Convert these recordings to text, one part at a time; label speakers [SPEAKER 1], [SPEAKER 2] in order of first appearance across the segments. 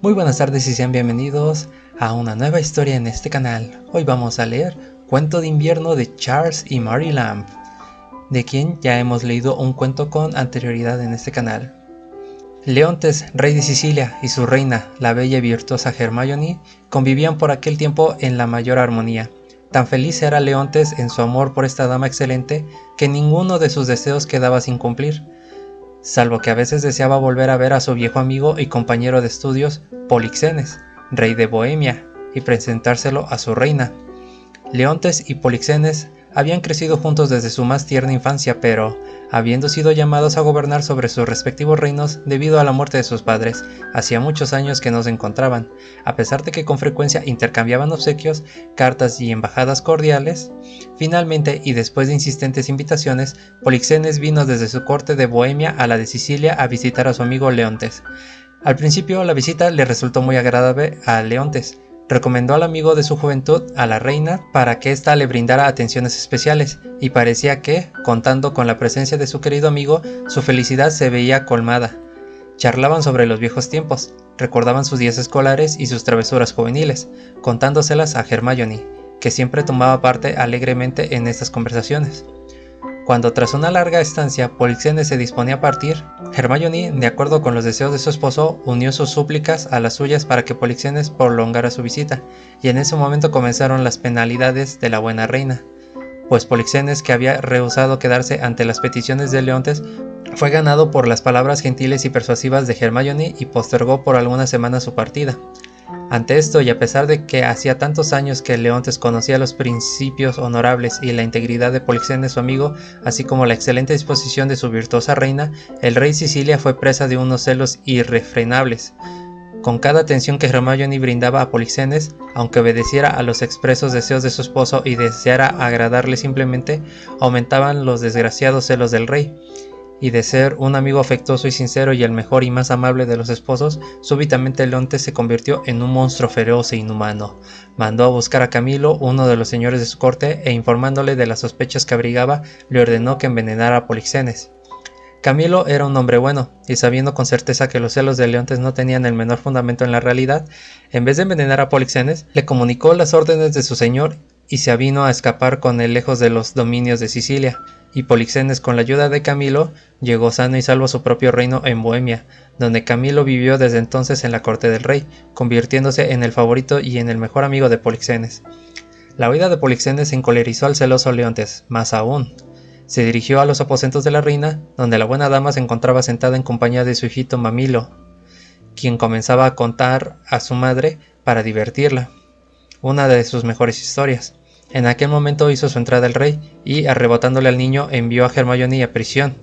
[SPEAKER 1] Muy buenas tardes y sean bienvenidos a una nueva historia en este canal. Hoy vamos a leer Cuento de invierno de Charles y Mary Lamb, de quien ya hemos leído un cuento con anterioridad en este canal. Leontes, rey de Sicilia, y su reina, la bella y virtuosa Hermione, convivían por aquel tiempo en la mayor armonía. Tan feliz era Leontes en su amor por esta dama excelente que ninguno de sus deseos quedaba sin cumplir, salvo que a veces deseaba volver a ver a su viejo amigo y compañero de estudios, Polixenes, rey de Bohemia, y presentárselo a su reina. Leontes y Polixenes habían crecido juntos desde su más tierna infancia, pero, habiendo sido llamados a gobernar sobre sus respectivos reinos debido a la muerte de sus padres, hacía muchos años que no se encontraban, a pesar de que con frecuencia intercambiaban obsequios, cartas y embajadas cordiales. Finalmente, y después de insistentes invitaciones, Polixenes vino desde su corte de Bohemia a la de Sicilia a visitar a su amigo Leontes. Al principio la visita le resultó muy agradable a Leontes. Recomendó al amigo de su juventud a la reina para que ésta le brindara atenciones especiales, y parecía que, contando con la presencia de su querido amigo, su felicidad se veía colmada. Charlaban sobre los viejos tiempos, recordaban sus días escolares y sus travesuras juveniles, contándoselas a Hermione, que siempre tomaba parte alegremente en estas conversaciones. Cuando tras una larga estancia Polixenes se disponía a partir, Hermione, de acuerdo con los deseos de su esposo, unió sus súplicas a las suyas para que Polixenes prolongara su visita, y en ese momento comenzaron las penalidades de la buena reina, pues Polixenes, que había rehusado quedarse ante las peticiones de Leontes, fue ganado por las palabras gentiles y persuasivas de Hermione y postergó por algunas semanas su partida. Ante esto, y a pesar de que hacía tantos años que Leontes conocía los principios honorables y la integridad de Polixenes su amigo, así como la excelente disposición de su virtuosa reina, el rey Sicilia fue presa de unos celos irrefrenables. Con cada atención que Hermione brindaba a Polixenes, aunque obedeciera a los expresos deseos de su esposo y deseara agradarle simplemente, aumentaban los desgraciados celos del rey. Y de ser un amigo afectuoso y sincero y el mejor y más amable de los esposos, súbitamente Leontes se convirtió en un monstruo feroz e inhumano. Mandó a buscar a Camilo, uno de los señores de su corte, e informándole de las sospechas que abrigaba, le ordenó que envenenara a Polixenes. Camilo era un hombre bueno, y sabiendo con certeza que los celos de Leontes no tenían el menor fundamento en la realidad, en vez de envenenar a Polixenes, le comunicó las órdenes de su señor y se avino a escapar con él lejos de los dominios de Sicilia, y Polixenes, con la ayuda de Camilo, llegó sano y salvo a su propio reino en Bohemia, donde Camilo vivió desde entonces en la corte del rey, convirtiéndose en el favorito y en el mejor amigo de Polixenes. La huida de Polixenes encolerizó al celoso Leontes, más aún. Se dirigió a los aposentos de la reina, donde la buena dama se encontraba sentada en compañía de su hijito Mamilo, quien comenzaba a contar a su madre para divertirla una de sus mejores historias. En aquel momento hizo su entrada el rey y, arrebatándole al niño, envió a Hermione a prisión.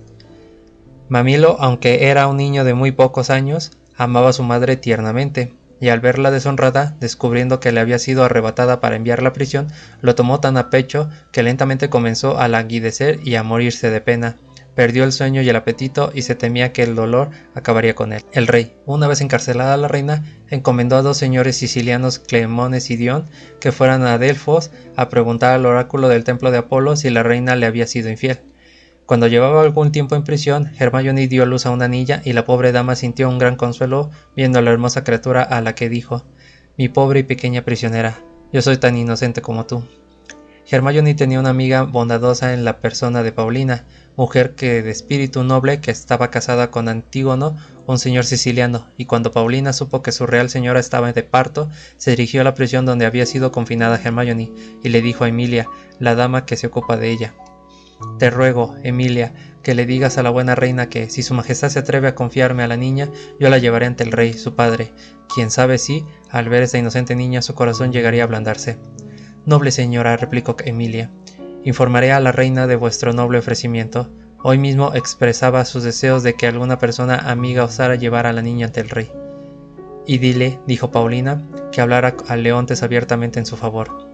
[SPEAKER 1] Mamilo, aunque era un niño de muy pocos años, amaba a su madre tiernamente, y al verla deshonrada, descubriendo que le había sido arrebatada para enviarla a prisión, lo tomó tan a pecho que lentamente comenzó a languidecer y a morirse de pena. Perdió el sueño y el apetito y se temía que el dolor acabaría con él. El rey, una vez encarcelada la reina, encomendó a dos señores sicilianos, Clemones y Dion, que fueran a Delfos a preguntar al oráculo del templo de Apolo si la reina le había sido infiel. Cuando llevaba algún tiempo en prisión, Hermione dio a luz a una niña y la pobre dama sintió un gran consuelo viendo a la hermosa criatura, a la que dijo: «Mi pobre y pequeña prisionera, yo soy tan inocente como tú». Hermione tenía una amiga bondadosa en la persona de Paulina, mujer de espíritu noble que estaba casada con Antígono, un señor siciliano, y cuando Paulina supo que su real señora estaba de parto, se dirigió a la prisión donde había sido confinada Hermione, y le dijo a Emilia, la dama que se ocupa de ella: «Te ruego, Emilia, que le digas a la buena reina que, si su majestad se atreve a confiarme a la niña, yo la llevaré ante el rey, su padre, quien sabe si, al ver esta inocente niña, su corazón llegaría a ablandarse». «Noble señora», replicó Emilia, «informaré a la reina de vuestro noble ofrecimiento. Hoy mismo expresaba sus deseos de que alguna persona amiga osara llevar a la niña ante el rey». «Y dile», dijo Paulina, «que hablara a Leontes abiertamente en su favor».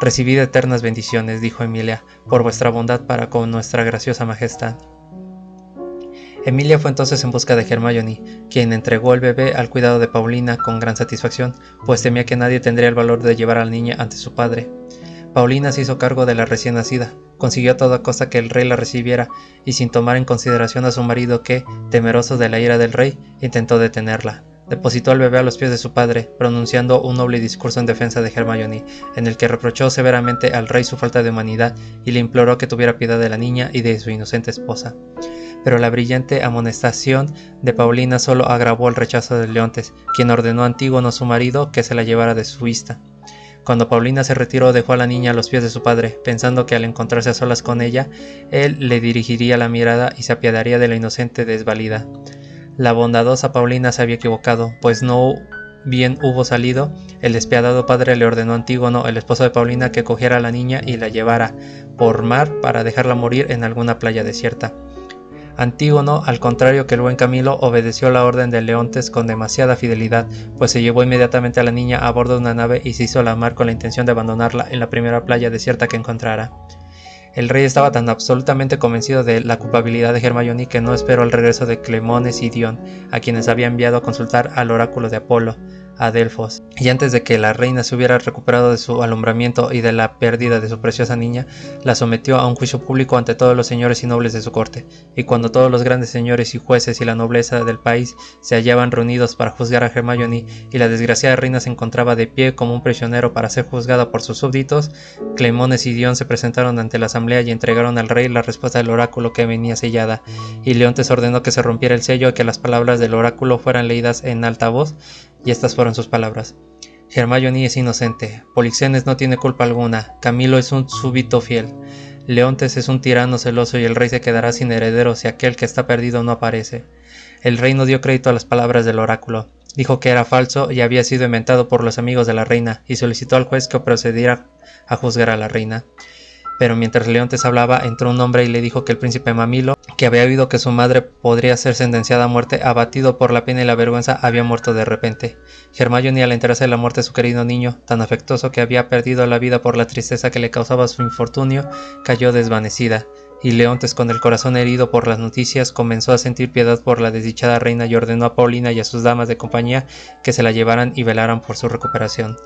[SPEAKER 1] «Recibid eternas bendiciones», dijo Emilia, «por vuestra bondad para con nuestra graciosa majestad». Emilia fue entonces en busca de Hermione, quien entregó el bebé al cuidado de Paulina con gran satisfacción, pues temía que nadie tendría el valor de llevar a la niña ante su padre. Paulina se hizo cargo de la recién nacida, consiguió a toda costa que el rey la recibiera, y sin tomar en consideración a su marido que, temeroso de la ira del rey, intentó detenerla. depositó al bebé a los pies de su padre, pronunciando un noble discurso en defensa de Hermione, en el que reprochó severamente al rey su falta de humanidad y le imploró que tuviera piedad de la niña y de su inocente esposa. Pero la brillante amonestación de Paulina solo agravó el rechazo de Leontes, quien ordenó a Antígono, su marido, que se la llevara de su vista. Cuando Paulina se retiró, dejó a la niña a los pies de su padre, pensando que al encontrarse a solas con ella, él le dirigiría la mirada y se apiadaría de la inocente desvalida. La bondadosa Paulina se había equivocado, pues no bien hubo salido, el despiadado padre le ordenó a Antígono, el esposo de Paulina, que cogiera a la niña y la llevara por mar para dejarla morir en alguna playa desierta. Antígono, al contrario que el buen Camilo, obedeció la orden de Leontes con demasiada fidelidad, pues se llevó inmediatamente a la niña a bordo de una nave y se hizo a la mar con la intención de abandonarla en la primera playa desierta que encontrara. El rey estaba tan absolutamente convencido de la culpabilidad de Hermione que no esperó el regreso de Clemones y Dion, a quienes había enviado a consultar al oráculo de Apolo, a Delfos, y antes de que la reina se hubiera recuperado de su alumbramiento y de la pérdida de su preciosa niña, la sometió a un juicio público ante todos los señores y nobles de su corte, y cuando todos los grandes señores y jueces y la nobleza del país se hallaban reunidos para juzgar a Hermione y la desgraciada reina se encontraba de pie como un prisionero para ser juzgada por sus súbditos, Clemones y Dion se presentaron ante la asamblea y entregaron al rey la respuesta del oráculo que venía sellada, y Leontes ordenó que se rompiera el sello y que las palabras del oráculo fueran leídas en alta voz, y estas fueron sus palabras. Hermione es inocente, Polixenes no tiene culpa alguna, Camilo es un súbdito fiel, Leontes es un tirano celoso y el rey se quedará sin heredero si aquel que está perdido no aparece. El rey no dio crédito a las palabras del oráculo, dijo que era falso y había sido inventado por los amigos de la reina y solicitó al juez que procediera a juzgar a la reina. Pero mientras Leontes hablaba, entró un hombre y le dijo que el príncipe Mamilo, que había oído que su madre podría ser sentenciada a muerte, abatido por la pena y la vergüenza, había muerto de repente. Hermione, al enterarse de la muerte de su querido niño, tan afectuoso que había perdido la vida por la tristeza que le causaba su infortunio, cayó desvanecida, y Leontes, con el corazón herido por las noticias, comenzó a sentir piedad por la desdichada reina y ordenó a Paulina y a sus damas de compañía que se la llevaran y velaran por su recuperación.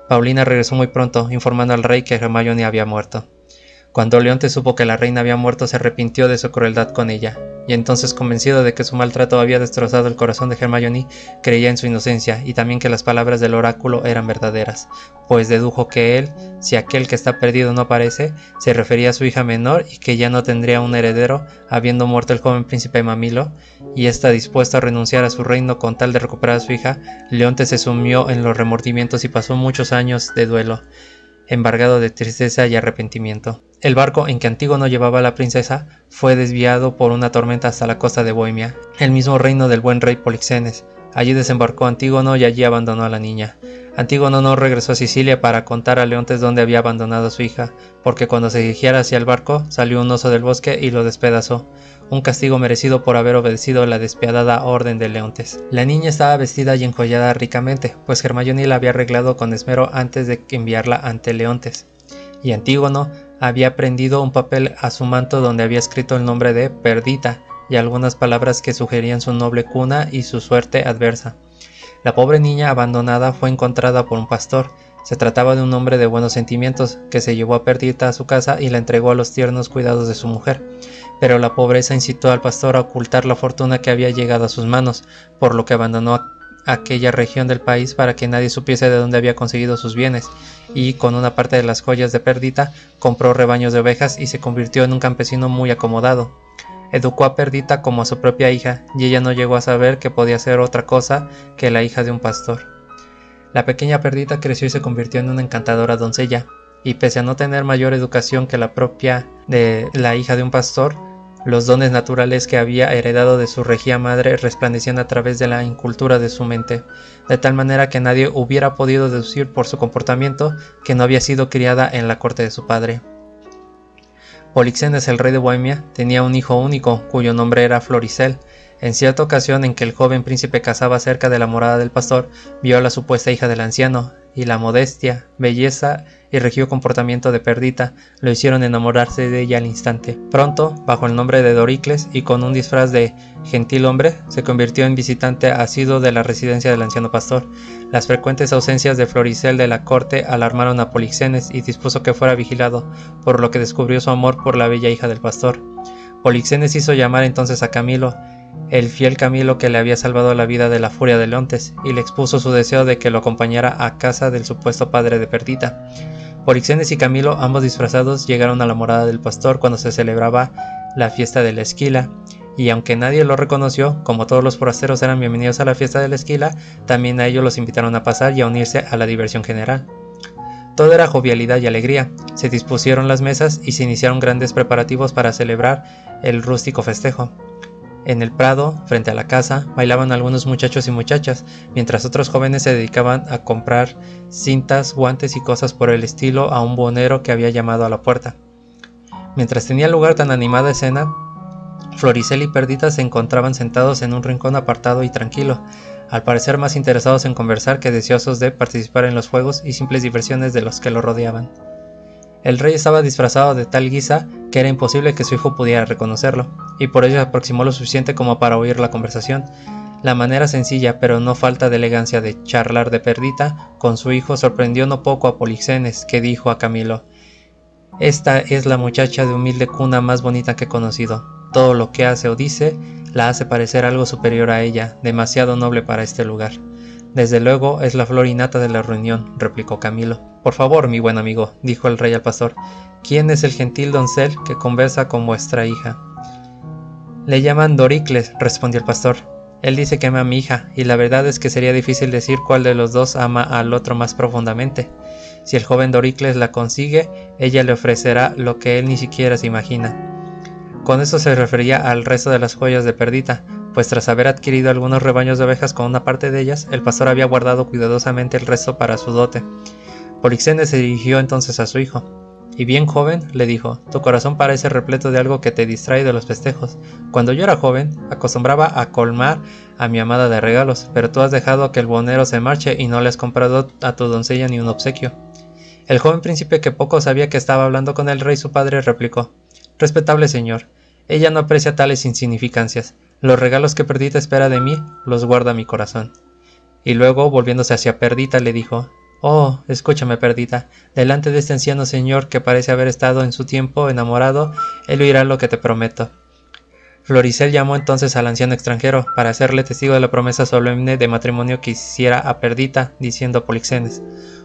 [SPEAKER 1] Paulina regresó muy pronto, informando al rey que Hermione había muerto. Cuando Leontes supo que la reina había muerto, se arrepintió de su crueldad con ella, y entonces, convencido de que su maltrato había destrozado el corazón de Hermione, creía en su inocencia y también que las palabras del oráculo eran verdaderas, pues dedujo que él, si aquel que está perdido no aparece, se refería a su hija menor y que ya no tendría un heredero, habiendo muerto el joven príncipe Mamilo, y está dispuesto a renunciar a su reino con tal de recuperar a su hija. Leontes se sumió en los remordimientos y pasó muchos años de duelo, embargado de tristeza y arrepentimiento. El barco en que Antígono llevaba a la princesa fue desviado por una tormenta hasta la costa de Bohemia, el mismo reino del buen rey Polixenes. Allí desembarcó Antígono y allí abandonó a la niña. Antígono no regresó a Sicilia para contar a Leontes dónde había abandonado a su hija, porque cuando se dirigía hacia el barco salió un oso del bosque y lo despedazó, un castigo merecido por haber obedecido la despiadada orden de Leontes. La niña estaba vestida y enjollada ricamente, pues Hermione la había arreglado con esmero antes de enviarla ante Leontes, y Antígono había prendido un papel a su manto donde había escrito el nombre de Perdita y algunas palabras que sugerían su noble cuna y su suerte adversa. La pobre niña abandonada fue encontrada por un pastor. Se trataba de un hombre de buenos sentimientos que se llevó a Perdita a su casa y la entregó a los tiernos cuidados de su mujer. Pero la pobreza incitó al pastor a ocultar la fortuna que había llegado a sus manos, por lo que abandonó aquella región del país para que nadie supiese de dónde había conseguido sus bienes, y con una parte de las joyas de Perdita compró rebaños de ovejas y se convirtió en un campesino muy acomodado. Educó a Perdita como a su propia hija, y ella no llegó a saber que podía ser otra cosa que la hija de un pastor. La pequeña Perdita creció y se convirtió en una encantadora doncella, y pese a no tener mayor educación que la propia de la hija de un pastor, los dones naturales que había heredado de su regia madre resplandecían a través de la incultura de su mente, de tal manera que nadie hubiera podido deducir por su comportamiento que no había sido criada en la corte de su padre. Polixenes, el rey de Bohemia, tenía un hijo único, cuyo nombre era Floricel. En cierta ocasión en que el joven príncipe cazaba cerca de la morada del pastor, vio a la supuesta hija del anciano, y la modestia, belleza y regio comportamiento de Perdita lo hicieron enamorarse de ella al instante. Pronto, bajo el nombre de Doricles y con un disfraz de gentilhombre, se convirtió en visitante asiduo de la residencia del anciano pastor. Las frecuentes ausencias de Floricel de la corte alarmaron a Polixenes y dispuso que fuera vigilado, por lo que descubrió su amor por la bella hija del pastor. Polixenes hizo llamar entonces a Camilo, el fiel Camilo que le había salvado la vida de la furia de Leontes, y le expuso su deseo de que lo acompañara a casa del supuesto padre de Perdita. Polixenes y Camilo, ambos disfrazados, llegaron a la morada del pastor cuando se celebraba la fiesta de la Esquila, y aunque nadie lo reconoció, como todos los forasteros eran bienvenidos a la fiesta de la Esquila, también a ellos los invitaron a pasar y a unirse a la diversión general. Todo era jovialidad y alegría. Se dispusieron las mesas y se iniciaron grandes preparativos para celebrar el rústico festejo. En el prado, frente a la casa, bailaban algunos muchachos y muchachas, mientras otros jóvenes se dedicaban a comprar cintas, guantes y cosas por el estilo a un buhonero que había llamado a la puerta. Mientras tenía lugar tan animada escena, Floricel y Perdita se encontraban sentados en un rincón apartado y tranquilo, al parecer más interesados en conversar que deseosos de participar en los juegos y simples diversiones de los que lo rodeaban. El rey estaba disfrazado de tal guisa que era imposible que su hijo pudiera reconocerlo, y por ello se aproximó lo suficiente como para oír la conversación. La manera sencilla, pero no falta de elegancia de charlar de Perdita con su hijo sorprendió no poco a Polixenes, que dijo a Camilo: «Esta es la muchacha de humilde cuna más bonita que he conocido. Todo lo que hace o dice la hace parecer algo superior a ella, demasiado noble para este lugar». «Desde luego es la flor innata de la reunión», replicó Camilo. «Por favor, mi buen amigo», dijo el rey al pastor, «¿quién es el gentil doncel que conversa con vuestra hija?» «Le llaman Doricles», respondió el pastor. «Él dice que ama a mi hija, y la verdad es que sería difícil decir cuál de los dos ama al otro más profundamente. Si el joven Doricles la consigue, ella le ofrecerá lo que él ni siquiera se imagina». Con eso se refería al resto de las joyas de Perdita, pues tras haber adquirido algunos rebaños de ovejas con una parte de ellas, el pastor había guardado cuidadosamente el resto para su dote. Polixenes se dirigió entonces a su hijo. «Y bien, joven», le dijo, «tu corazón parece repleto de algo que te distrae de los festejos. Cuando yo era joven, acostumbraba a colmar a mi amada de regalos, pero tú has dejado que el buhonero se marche y no le has comprado a tu doncella ni un obsequio». El joven príncipe, que poco sabía que estaba hablando con el rey su padre, replicó: «Respetable señor, ella no aprecia tales insignificancias. Los regalos que Perdita espera de mí, los guarda mi corazón». Y luego, volviéndose hacia Perdita, le dijo: «Oh, escúchame, Perdita, delante de este anciano señor que parece haber estado en su tiempo enamorado, él oirá lo que te prometo». Floricel llamó entonces al anciano extranjero para hacerle testigo de la promesa solemne de matrimonio que hiciera a Perdita, diciendo a Polixenes: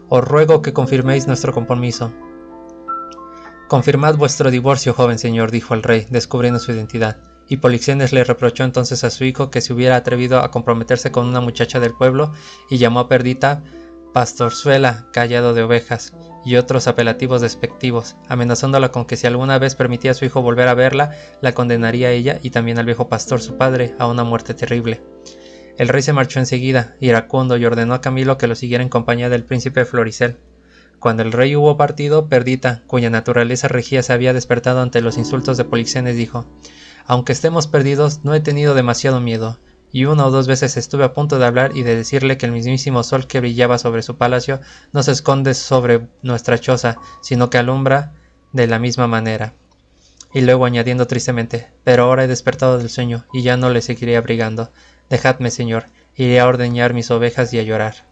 [SPEAKER 1] «Os ruego que confirméis nuestro compromiso». «Confirmad vuestro divorcio, joven señor», dijo el rey, descubriendo su identidad, y Polixenes le reprochó entonces a su hijo que se hubiera atrevido a comprometerse con una muchacha del pueblo, y llamó a Perdita Pastorzuela, callado de ovejas, y otros apelativos despectivos, amenazándola con que si alguna vez permitía a su hijo volver a verla, la condenaría a ella y también al viejo pastor su padre a una muerte terrible. El rey se marchó enseguida, iracundo, y ordenó a Camilo que lo siguiera en compañía del príncipe Floricel. Cuando el rey hubo partido, Perdita, cuya naturaleza regía, se había despertado ante los insultos de Polixenes, dijo: «Aunque estemos perdidos, no he tenido demasiado miedo, y una o dos veces estuve a punto de hablar y de decirle que el mismísimo sol que brillaba sobre su palacio no se esconde sobre nuestra choza, sino que alumbra de la misma manera». Y luego añadiendo tristemente: «Pero ahora he despertado del sueño, y ya no le seguiré abrigando. Dejadme, señor, iré a ordeñar mis ovejas y a llorar».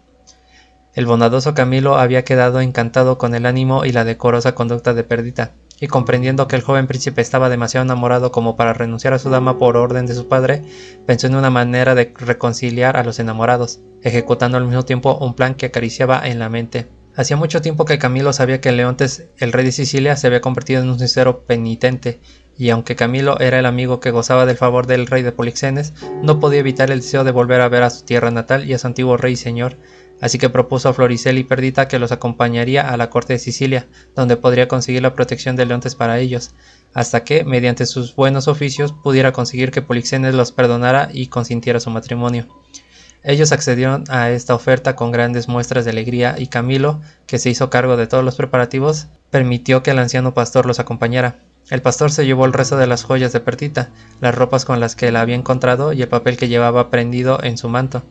[SPEAKER 1] El bondadoso Camilo había quedado encantado con el ánimo y la decorosa conducta de Perdita, y comprendiendo que el joven príncipe estaba demasiado enamorado como para renunciar a su dama por orden de su padre, pensó en una manera de reconciliar a los enamorados, ejecutando al mismo tiempo un plan que acariciaba en la mente. Hacía mucho tiempo que Camilo sabía que Leontes, el rey de Sicilia, se había convertido en un sincero penitente, y aunque Camilo era el amigo que gozaba del favor del rey de Polixenes, no podía evitar el deseo de volver a ver a su tierra natal y a su antiguo rey y señor, así que propuso a Floricel y Perdita que los acompañaría a la corte de Sicilia, donde podría conseguir la protección de Leontes para ellos, hasta que, mediante sus buenos oficios, pudiera conseguir que Polixenes los perdonara y consintiera su matrimonio. Ellos accedieron a esta oferta con grandes muestras de alegría, y Camilo, que se hizo cargo de todos los preparativos, permitió que el anciano pastor los acompañara. El pastor se llevó el resto de las joyas de Perdita, las ropas con las que la había encontrado y el papel que llevaba prendido en su manto.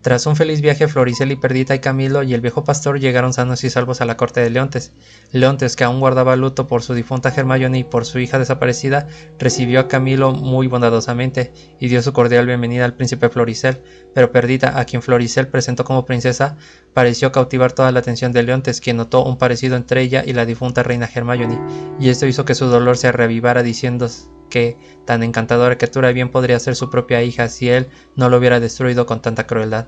[SPEAKER 1] Tras un feliz viaje, Floricel y Perdita y Camilo y el viejo pastor llegaron sanos y salvos a la corte de Leontes. Leontes, que aún guardaba luto por su difunta Hermione y por su hija desaparecida, recibió a Camilo muy bondadosamente y dio su cordial bienvenida al príncipe Floricel, pero Perdita, a quien Floricel presentó como princesa, pareció cautivar toda la atención de Leontes, quien notó un parecido entre ella y la difunta reina Hermione, y esto hizo que su dolor se reavivara, diciendo: que tan encantadora criatura bien podría ser su propia hija si él no lo hubiera destruido con tanta crueldad.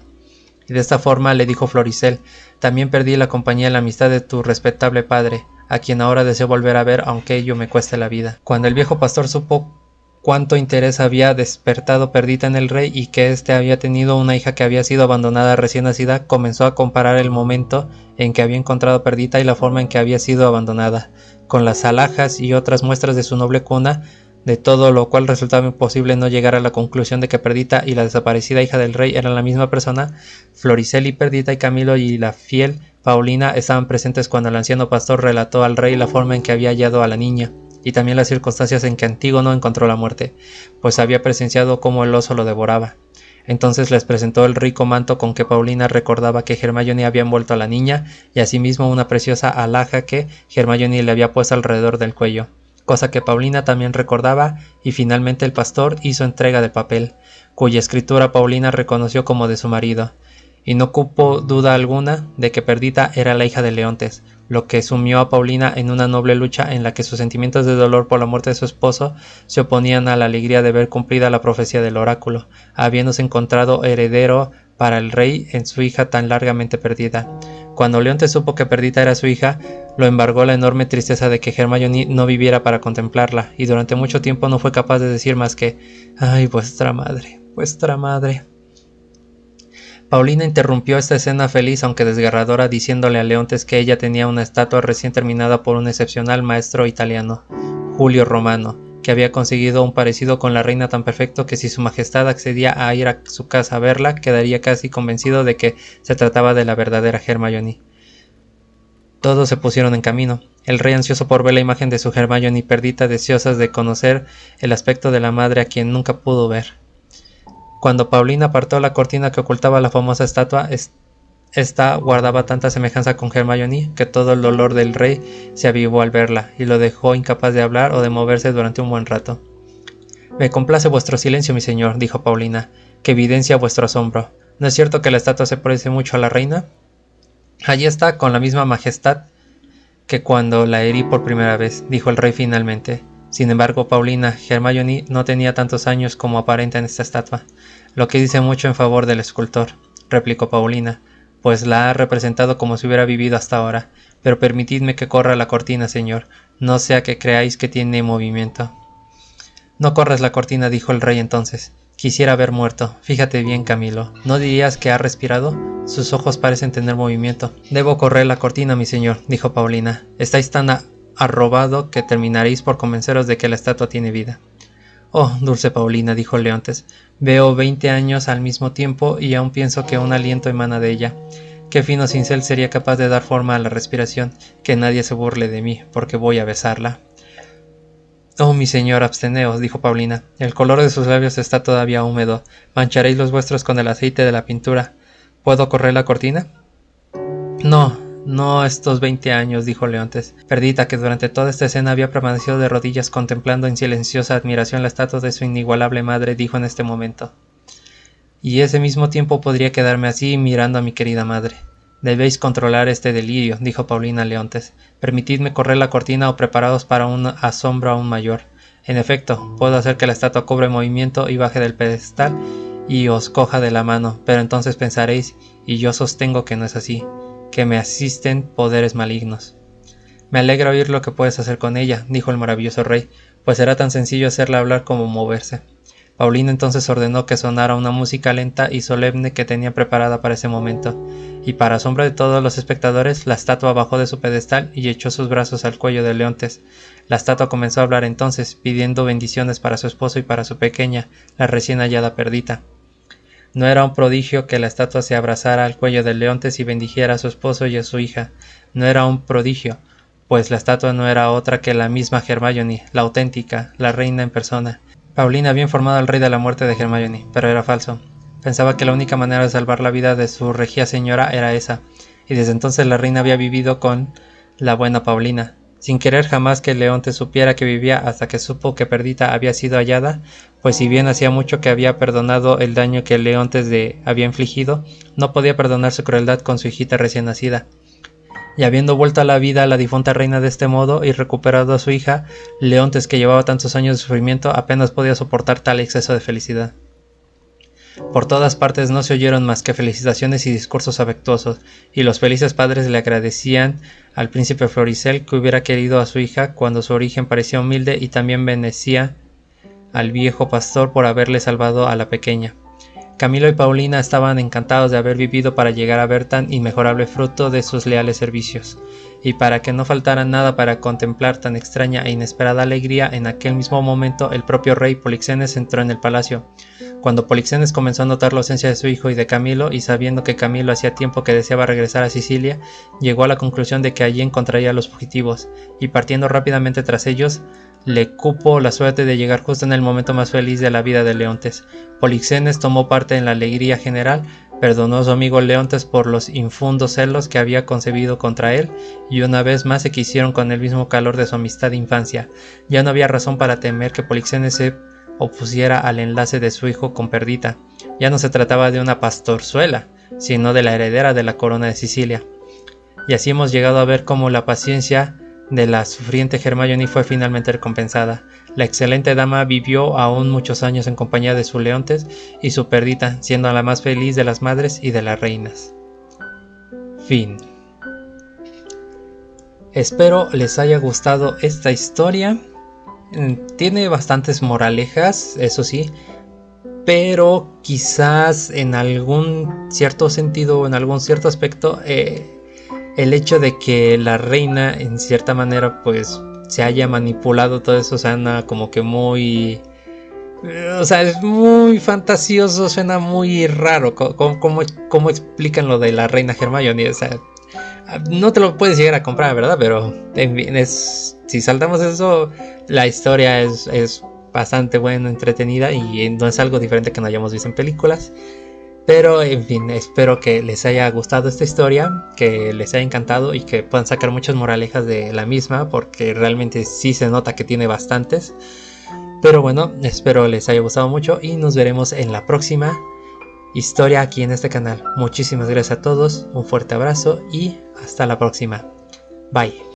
[SPEAKER 1] Y de esta forma le dijo Floricel: también perdí la compañía y la amistad de tu respetable padre, a quien ahora deseo volver a ver aunque ello me cueste la vida. Cuando el viejo pastor supo cuánto interés había despertado Perdita en el rey y que éste había tenido una hija que había sido abandonada recién nacida, comenzó a comparar el momento en que había encontrado Perdita y la forma en que había sido abandonada, con las alhajas y otras muestras de su noble cuna, de todo lo cual resultaba imposible no llegar a la conclusión de que Perdita y la desaparecida hija del rey eran la misma persona. Floricel y Perdita y Camilo y la fiel Paulina estaban presentes cuando el anciano pastor relató al rey la forma en que había hallado a la niña, y también las circunstancias en que Antígono encontró la muerte, pues había presenciado cómo el oso lo devoraba. Entonces les presentó el rico manto con que Paulina recordaba que Hermione había envuelto a la niña, y asimismo una preciosa alhaja que Hermione le había puesto alrededor del cuello, cosa que Paulina también recordaba, y finalmente el pastor hizo entrega del papel, cuya escritura Paulina reconoció como de su marido, y no cupo duda alguna de que Perdita era la hija de Leontes, lo que sumió a Paulina en una noble lucha en la que sus sentimientos de dolor por la muerte de su esposo se oponían a la alegría de ver cumplida la profecía del oráculo, habiéndose encontrado heredero para el rey en su hija tan largamente perdida. Cuando Leontes supo que Perdita era su hija, lo embargó la enorme tristeza de que Hermione no viviera para contemplarla, y durante mucho tiempo no fue capaz de decir más que «¡Ay, vuestra madre, vuestra madre!». Paulina interrumpió esta escena feliz aunque desgarradora diciéndole a Leontes que ella tenía una estatua recién terminada por un excepcional maestro italiano, Julio Romano, que había conseguido un parecido con la reina tan perfecto que si su majestad accedía a ir a su casa a verla, quedaría casi convencido de que se trataba de la verdadera Hermione. Todos se pusieron en camino, el rey ansioso por ver la imagen de su Hermione y Perdita deseosas de conocer el aspecto de la madre a quien nunca pudo ver. Cuando Paulina apartó la cortina que ocultaba la famosa estatua, esta guardaba tanta semejanza con Hermione que todo el dolor del rey se avivó al verla, y lo dejó incapaz de hablar o de moverse durante un buen rato. «Me complace vuestro silencio, mi señor», dijo Paulina, «que evidencia vuestro asombro. ¿No es cierto que la estatua se parece mucho a la reina? Allí está, con la misma majestad que cuando la herí por primera vez», dijo el rey finalmente. Sin embargo, Paulina, Hermione no tenía tantos años como aparenta en esta estatua, lo que dice mucho en favor del escultor, replicó Paulina, pues la ha representado como si hubiera vivido hasta ahora. Pero permitidme que corra la cortina, señor, no sea que creáis que tiene movimiento. No corras la cortina, dijo el rey entonces. Quisiera haber muerto. Fíjate bien, Camilo. ¿No dirías que ha respirado? Sus ojos parecen tener movimiento. Debo correr la cortina, mi señor, dijo Paulina. Estáis tan arrobado que terminaréis por convenceros de que la estatua tiene vida. Oh, dulce Paulina, dijo Leontes, veo 20 años al mismo tiempo y aún pienso que un aliento emana de ella. Qué fino cincel sería capaz de dar forma a la respiración, que nadie se burle de mí, porque voy a besarla. Oh, mi señor, absteneos, dijo Paulina, el color de sus labios está todavía húmedo, mancharéis los vuestros con el aceite de la pintura. ¿Puedo correr la cortina? No estos 20 años, dijo Leontes. Perdita, que durante toda esta escena había permanecido de rodillas contemplando en silenciosa admiración la estatua de su inigualable madre, dijo en este momento. Y ese mismo tiempo podría quedarme así mirando a mi querida madre. Debéis controlar este delirio, dijo Paulina a Leontes. Permitidme correr la cortina o preparaos para un asombro aún mayor. En efecto, puedo hacer que la estatua cobre movimiento y baje del pedestal y os coja de la mano, pero entonces pensaréis, y yo sostengo que no es así, que me asisten poderes malignos. Me alegra oír lo que puedes hacer con ella, dijo el maravilloso rey, pues será tan sencillo hacerla hablar como moverse. Paulina entonces ordenó que sonara una música lenta y solemne que tenía preparada para ese momento, y para asombro de todos los espectadores, la estatua bajó de su pedestal y echó sus brazos al cuello de Leontes. La estatua comenzó a hablar entonces, pidiendo bendiciones para su esposo y para su pequeña, la recién hallada Perdita. No era un prodigio que la estatua se abrazara al cuello de Leontes y bendijera a su esposo y a su hija. No era un prodigio, pues la estatua no era otra que la misma Hermione, la auténtica, la reina en persona. Paulina había informado al rey de la muerte de Hermione, pero era falso. Pensaba que la única manera de salvar la vida de su regia señora era esa, y desde entonces la reina había vivido con la buena Paulina, sin querer jamás que Leontes supiera que vivía hasta que supo que Perdita había sido hallada, pues si bien hacía mucho que había perdonado el daño que Leontes había infligido, no podía perdonar su crueldad con su hijita recién nacida. Y habiendo vuelto a la vida la difunta reina de este modo y recuperado a su hija, Leontes, que llevaba tantos años de sufrimiento, apenas podía soportar tal exceso de felicidad. Por todas partes no se oyeron más que felicitaciones y discursos afectuosos, y los felices padres le agradecían al príncipe Floricel que hubiera querido a su hija cuando su origen parecía humilde, y también bendecía al viejo pastor por haberle salvado a la pequeña. Camilo y Paulina estaban encantados de haber vivido para llegar a ver tan inmejorable fruto de sus leales servicios, y para que no faltara nada para contemplar tan extraña e inesperada alegría, en aquel mismo momento el propio rey Polixenes entró en el palacio. Cuando Polixenes comenzó a notar la ausencia de su hijo y de Camilo, y sabiendo que Camilo hacía tiempo que deseaba regresar a Sicilia, llegó a la conclusión de que allí encontraría a los fugitivos, y partiendo rápidamente tras ellos, le cupo la suerte de llegar justo en el momento más feliz de la vida de Leontes. Polixenes tomó parte en la alegría general, perdonó a su amigo Leontes por los infundos celos que había concebido contra él, y una vez más se quisieron con el mismo calor de su amistad de infancia. Ya no había razón para temer que Polixenes se opusiera al enlace de su hijo con Perdita. Ya no se trataba de una pastorzuela, sino de la heredera de la corona de Sicilia. Y así hemos llegado a ver cómo la paciencia de la sufriente Hermione fue finalmente recompensada. La excelente dama vivió aún muchos años en compañía de su Leontes y su Perdita, siendo la más feliz de las madres y de las reinas. Fin. Espero les haya gustado esta historia. Tiene bastantes moralejas, eso sí, pero quizás en algún cierto sentido, en algún cierto aspecto, el hecho de que la reina en cierta manera pues se haya manipulado todo eso suena como que muy... O sea, es muy fantasioso, suena muy raro. ¿Cómo explican lo de la reina Hermione? O sea, no te lo puedes llegar a comprar, ¿verdad? Pero en fin, si saltamos eso, la historia es bastante buena, entretenida, y no es algo diferente que no hayamos visto en películas. Pero en fin, espero que les haya gustado esta historia, que les haya encantado y que puedan sacar muchas moralejas de la misma, porque realmente sí se nota que tiene bastantes. Pero bueno, espero les haya gustado mucho y nos veremos en la próxima historia aquí en este canal. Muchísimas gracias a todos, un fuerte abrazo y hasta la próxima. Bye.